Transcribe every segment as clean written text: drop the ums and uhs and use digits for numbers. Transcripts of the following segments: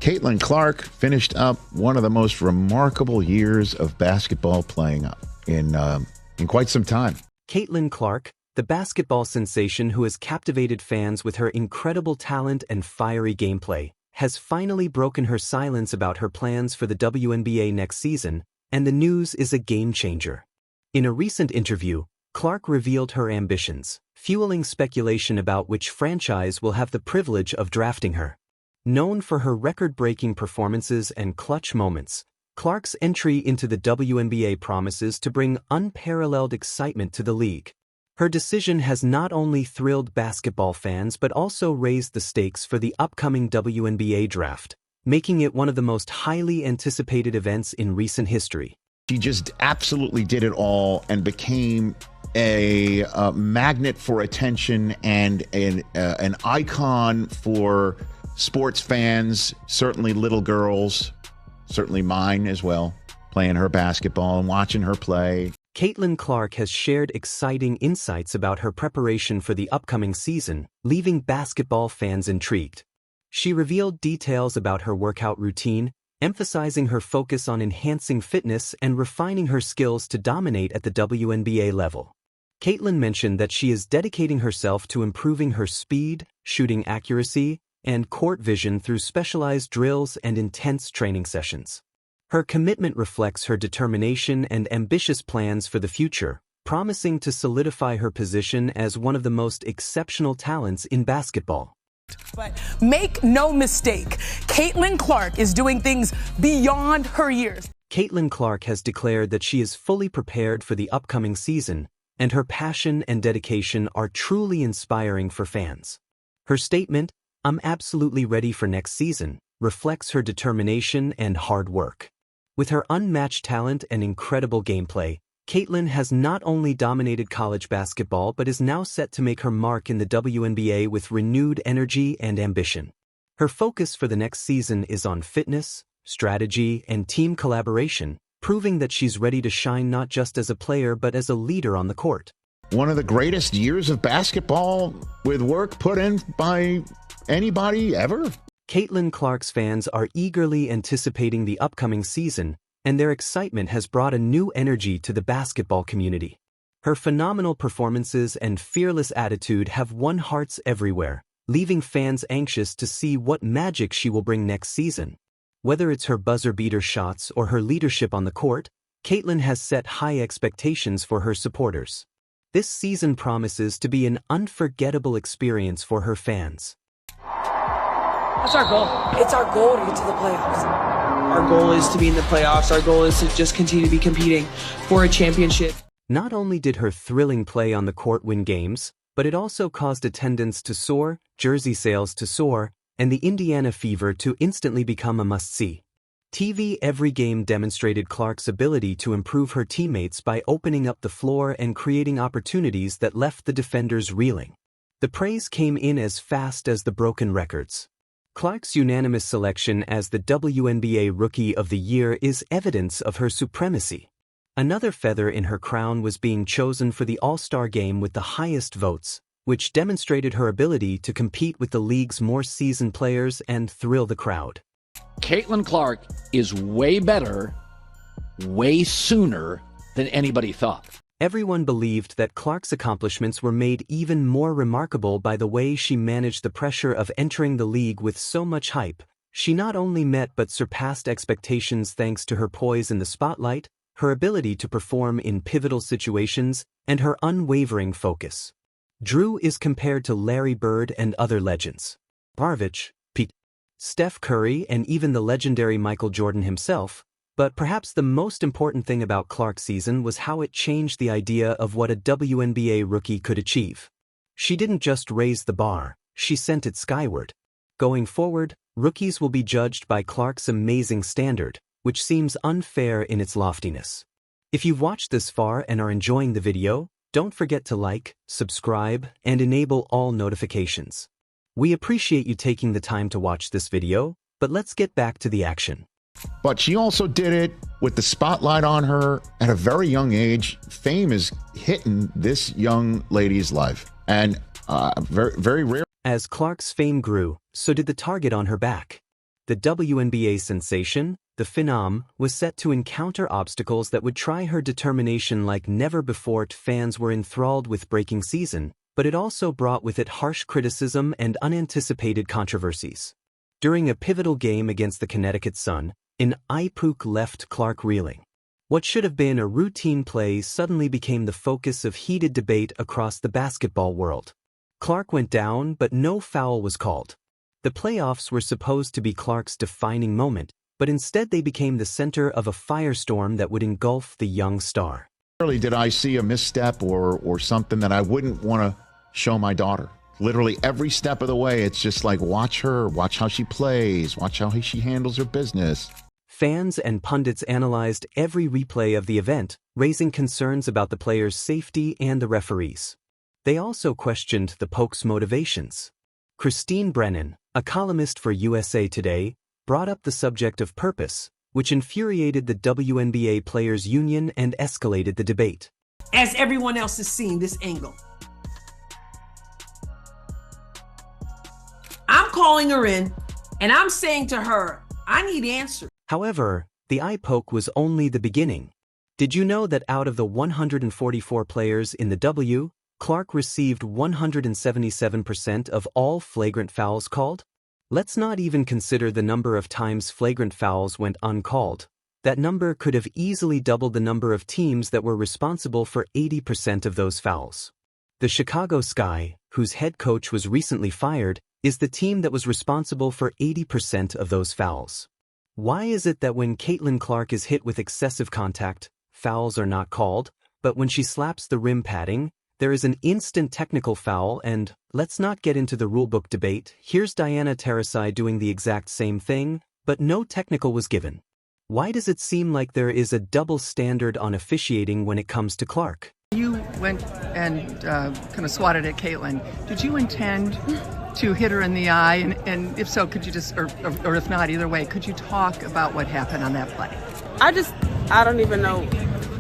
Caitlin Clark finished up one of the most remarkable years of basketball playing in quite some time. Caitlin Clark, the basketball sensation who has captivated fans with her incredible talent and fiery gameplay, has finally broken her silence about her plans for the WNBA next season, and the news is a game-changer. In a recent interview, Clark revealed her ambitions, fueling speculation about which franchise will have the privilege of drafting her. Known for her record-breaking performances and clutch moments, Clark's entry into the WNBA promises to bring unparalleled excitement to the league. Her decision has not only thrilled basketball fans but also raised the stakes for the upcoming WNBA draft, making it one of the most highly anticipated events in recent history. She just absolutely did it all and became a magnet for attention and an icon for sports fans, certainly little girls, certainly mine as well, playing her basketball and watching her play. Caitlin Clark has shared exciting insights about her preparation for the upcoming season, leaving basketball fans intrigued. She revealed details about her workout routine, emphasizing her focus on enhancing fitness and refining her skills to dominate at the WNBA level. Caitlin mentioned that she is dedicating herself to improving her speed, shooting accuracy, and court vision through specialized drills and intense training sessions. Her commitment reflects her determination and ambitious plans for the future, promising to solidify her position as one of the most exceptional talents in basketball. But make no mistake, Caitlin Clark is doing things beyond her years. Caitlin Clark has declared that she is fully prepared for the upcoming season, and her passion and dedication are truly inspiring for fans. Her statement, "I'm absolutely ready for next season," reflects her determination and hard work. With her unmatched talent and incredible gameplay, Caitlin has not only dominated college basketball but is now set to make her mark in the WNBA with renewed energy and ambition. Her focus for the next season is on fitness, strategy, and team collaboration, proving that she's ready to shine not just as a player but as a leader on the court. One of the greatest years of basketball with work put in by anybody ever. Caitlin Clark's fans are eagerly anticipating the upcoming season, and their excitement has brought a new energy to the basketball community. Her phenomenal performances and fearless attitude have won hearts everywhere, leaving fans anxious to see what magic she will bring next season. Whether it's her buzzer-beater shots or her leadership on the court, Caitlin has set high expectations for her supporters. This season promises to be an unforgettable experience for her fans. What's our goal? It's our goal to get to the playoffs. Our goal is to be in the playoffs. Our goal is to just continue to be competing for a championship. Not only did her thrilling play on the court win games, but it also caused attendance to soar, jersey sales to soar, and the Indiana fever to instantly become a must-see. TV Every Game demonstrated Clark's ability to improve her teammates by opening up the floor and creating opportunities that left the defenders reeling. The praise came in as fast as the broken records. Clark's unanimous selection as the WNBA Rookie of the Year is evidence of her supremacy. Another feather in her crown was being chosen for the All-Star Game with the highest votes, which demonstrated her ability to compete with the league's more seasoned players and thrill the crowd. Caitlin Clark is way better, way sooner than anybody thought. Everyone believed that Clark's accomplishments were made even more remarkable by the way she managed the pressure of entering the league with so much hype. She not only met but surpassed expectations thanks to her poise in the spotlight, her ability to perform in pivotal situations, and her unwavering focus. Drew is compared to Larry Bird and other legends. Barvich, Pete, Steph Curry, and even the legendary Michael Jordan himself. But perhaps the most important thing about Clark's season was how it changed the idea of what a WNBA rookie could achieve. She didn't just raise the bar, she sent it skyward. Going forward, rookies will be judged by Clark's amazing standard, which seems unfair in its loftiness. If you've watched this far and are enjoying the video, don't forget to like, subscribe, and enable all notifications. We appreciate you taking the time to watch this video, but let's get back to the action. But she also did it with the spotlight on her at a very young age. Fame is hitting this young lady's life, and very, very rare. As Clark's fame grew, so did the target on her back. The WNBA sensation, the Phenom, was set to encounter obstacles that would try her determination like never before. Fans were enthralled with breaking season, but it also brought with it harsh criticism and unanticipated controversies. During a pivotal game against the Connecticut Sun, an eye poke left Clark reeling. What should have been a routine play suddenly became the focus of heated debate across the basketball world. Clark went down, but no foul was called. The playoffs were supposed to be Clark's defining moment, but instead they became the center of a firestorm that would engulf the young star. Rarely did I see a misstep or something that I wouldn't want to show my daughter. Literally every step of the way, it's just like, watch her, watch how she plays, watch how she handles her business. Fans and pundits analyzed every replay of the event, raising concerns about the players' safety and the referees. They also questioned the poke's motivations. Christine Brennan, a columnist for USA Today, brought up the subject of purpose, which infuriated the WNBA Players Union and escalated the debate. As everyone else is seeing this angle, I'm calling her in and I'm saying to her, I need answers. However, the eye poke was only the beginning. Did you know that out of the 144 players in the W, Clark received 177% of all flagrant fouls called? Let's not even consider the number of times flagrant fouls went uncalled. That number could have easily doubled the number of teams that were responsible for 80% of those fouls. The Chicago Sky, whose head coach was recently fired, is the team that was responsible for 80% of those fouls. Why is it that when Caitlin Clark is hit with excessive contact, fouls are not called, but when she slaps the rim padding, there is an instant technical foul? And let's not get into the rulebook debate. Here's Diana Taurasi doing the exact same thing, but no technical was given. Why does it seem like there is a double standard on officiating when it comes to Clark? You went and kind of swatted at Caitlin. Did you intend to hit her in the eye? And if so, could you just, or if not, either way, could you talk about what happened on that play? I don't even know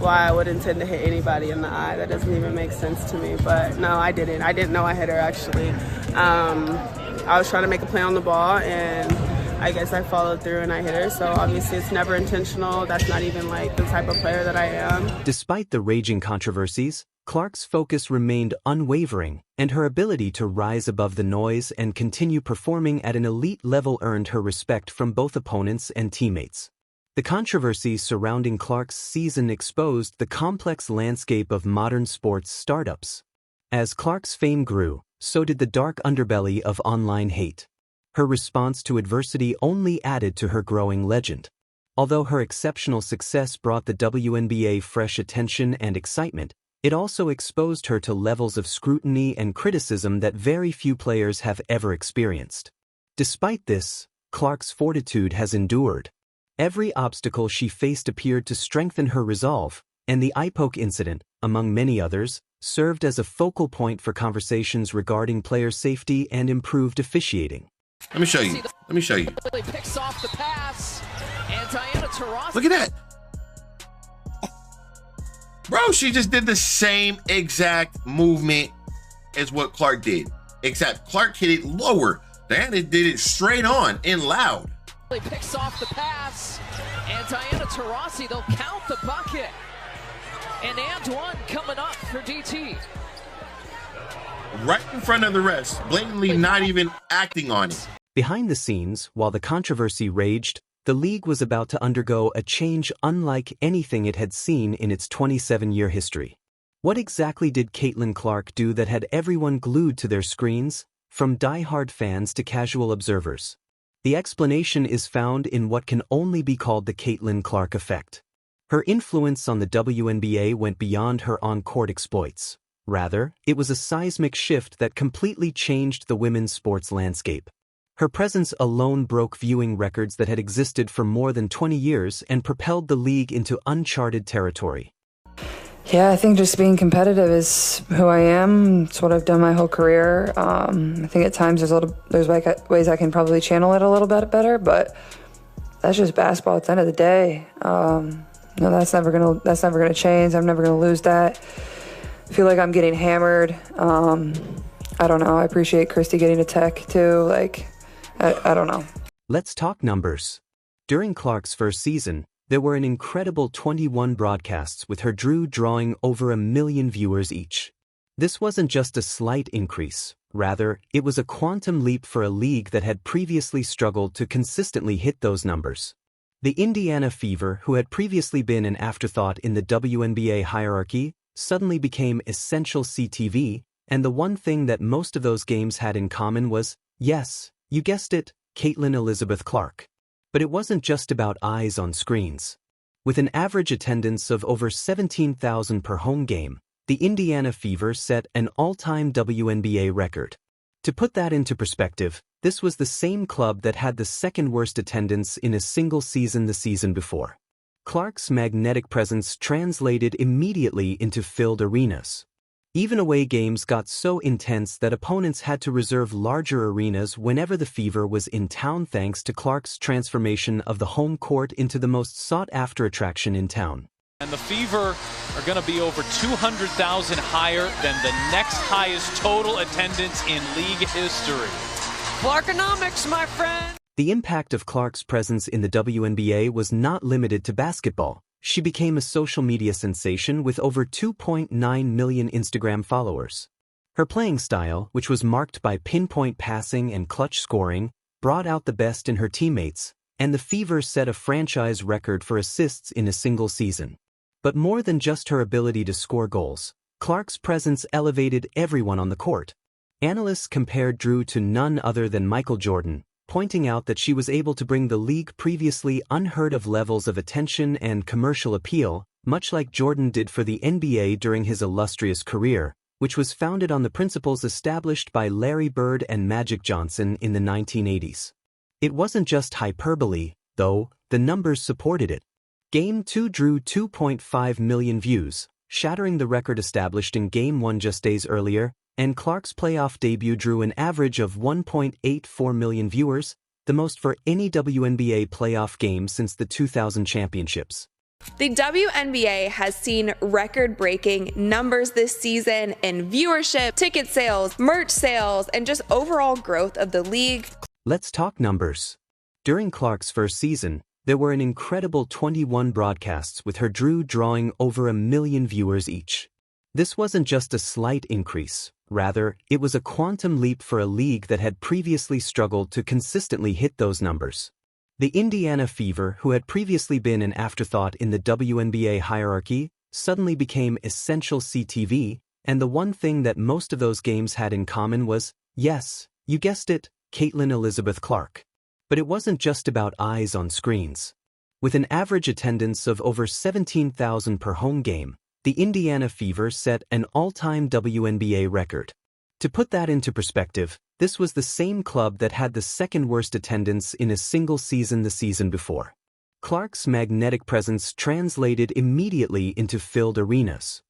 why I would intend to hit anybody in the eye. That doesn't even make sense to me. But no, I didn't. I didn't know I hit her, actually. I was trying to make a play on the ball, and I guess I followed through and I hit her. So obviously it's never intentional. That's not even like the type of player that I am. Despite the raging controversies, Clark's focus remained unwavering, and her ability to rise above the noise and continue performing at an elite level earned her respect from both opponents and teammates. The controversy surrounding Clark's season exposed the complex landscape of modern sports startups. As Clark's fame grew, so did the dark underbelly of online hate. Her response to adversity only added to her growing legend. Although her exceptional success brought the WNBA fresh attention and excitement, it also exposed her to levels of scrutiny and criticism that very few players have ever experienced. Despite this, Clark's fortitude has endured. Every obstacle she faced appeared to strengthen her resolve, and the eye poke incident, among many others, served as a focal point for conversations regarding player safety and improved officiating. Let me show you. Picks off the pass, and Diana Taurasi. Look at that. Bro, she just did the same exact movement as what Clark did, except Clark hit it lower. Diana did it straight on and loud. Picks off the pass, and Diana Taurasi, they'll count the bucket. And Antoine coming up for DT. Right in front of the rest, blatantly not even acting on it. Behind the scenes, while the controversy raged, the league was about to undergo a change unlike anything it had seen in its 27-year history. What exactly did Caitlin Clark do that had everyone glued to their screens, from die-hard fans to casual observers? The explanation is found in what can only be called the Caitlin Clark effect. Her influence on the WNBA went beyond her on-court exploits. Rather, it was a seismic shift that completely changed the women's sports landscape. Her presence alone broke viewing records that had existed for more than 20 years and propelled the league into uncharted territory. Yeah, I think just being competitive is who I am. It's what I've done my whole career. I think at times there's ways I can probably channel it a little bit better, but that's just basketball at the end of the day. No, that's never gonna change. I'm never gonna lose that. I feel like I'm getting hammered. I don't know. I appreciate Christy getting a tech too. I don't know. Let's talk numbers. During Clark's first season, there were an incredible 21 broadcasts with her drawing over 1 million viewers each. This wasn't just a slight increase, rather, it was a quantum leap for a league that had previously struggled to consistently hit those numbers. The Indiana Fever, who had previously been an afterthought in the WNBA hierarchy, suddenly became essential CTV, and the one thing that most of those games had in common was, yes, you guessed it, Caitlin Elizabeth Clark. But it wasn't just about eyes on screens. With an average attendance of over 17,000 per home game, the Indiana Fever set an all-time WNBA record. To put that into perspective, this was the same club that had the second worst attendance in a single season the season before. Clark's magnetic presence translated immediately into filled arenas. Even away games got so intense that opponents had to reserve larger arenas whenever the Fever was in town thanks to Clark's transformation of the home court into the most sought-after attraction in town. And the Fever are going to be over 200,000 higher than the next highest total attendance in league history. Clarkonomics, my friend! The impact of Clark's presence in the WNBA was not limited to basketball. She became a social media sensation with over 2.9 million Instagram followers. Her playing style, which was marked by pinpoint passing and clutch scoring, brought out the best in her teammates, and the Fever set a franchise record for assists in a single season. But more than just her ability to score goals, Clark's presence elevated everyone on the court. Analysts compared Drew to none other than Michael Jordan, pointing out that she was able to bring the league previously unheard-of levels of attention and commercial appeal, much like Jordan did for the NBA during his illustrious career, which was founded on the principles established by Larry Bird and Magic Johnson in the 1980s. It wasn't just hyperbole, though, the numbers supported it. Game 2 drew 2.5 million views, shattering the record established in Game 1 just days earlier, and Clark's playoff debut drew an average of 1.84 million viewers, the most for any WNBA playoff game since the 2000 championships. The WNBA has seen record-breaking numbers this season in viewership, ticket sales, merch sales, and just overall growth of the league. Let's talk numbers. During Clark's first season, there were an incredible 21 broadcasts with her drawing over 1 million viewers each. This wasn't just a slight increase, rather, it was a quantum leap for a league that had previously struggled to consistently hit those numbers. The Indiana Fever, who had previously been an afterthought in the WNBA hierarchy, suddenly became essential CTV, and the one thing that most of those games had in common was, yes, you guessed it, Caitlin Elizabeth Clark. But it wasn't just about eyes on screens. With an average attendance of over 17,000 per home game, the Indiana Fever set an all-time WNBA record. To put that into perspective, this was the same club that had the second worst attendance in a single season the season before. Clark's magnetic presence translated immediately into filled arenas.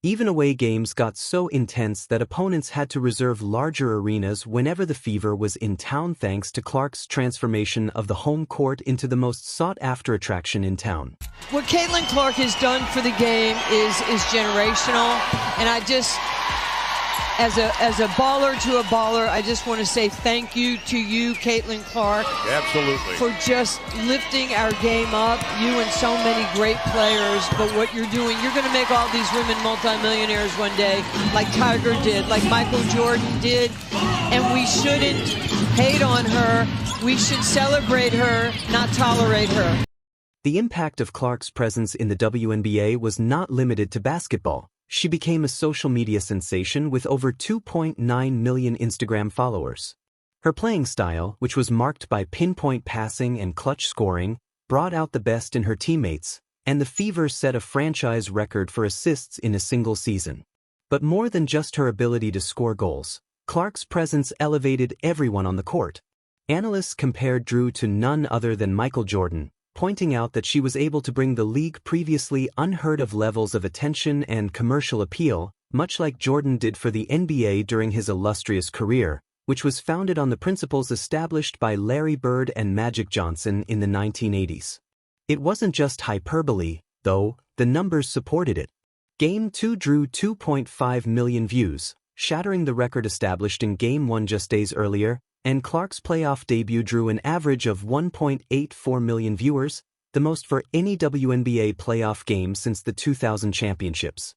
Even away games got so intense that opponents had to reserve larger arenas whenever the Fever was in town thanks to Clark's transformation of the home court into the most sought-after attraction in town. What Caitlin Clark has done for the game is generational, and I just, as a baller to a baller, I just want to say thank you to you, Caitlin Clark. Absolutely. For just lifting our game up, you and so many great players. But what you're doing, you're going to make all these women multimillionaires one day, like Tiger did, like Michael Jordan did. And we shouldn't hate on her. We should celebrate her, not tolerate her. The impact of Clark's presence in the WNBA was not limited to basketball. She became a social media sensation with over 2.9 million Instagram followers. Her playing style, which was marked by pinpoint passing and clutch scoring, brought out the best in her teammates, and the Fever set a franchise record for assists in a single season. But more than just her ability to score goals, Clark's presence elevated everyone on the court. Analysts compared Drew to none other than Michael Jordan, pointing out that she was able to bring the league previously unheard-of levels of attention and commercial appeal, much like Jordan did for the NBA during his illustrious career, which was founded on the principles established by Larry Bird and Magic Johnson in the 1980s. It wasn't just hyperbole, though, the numbers supported it. Game 2 drew 2.5 million views, shattering the record established in Game 1 just days earlier, and Clark's playoff debut drew an average of 1.84 million viewers, the most for any WNBA playoff game since the 2000 championships.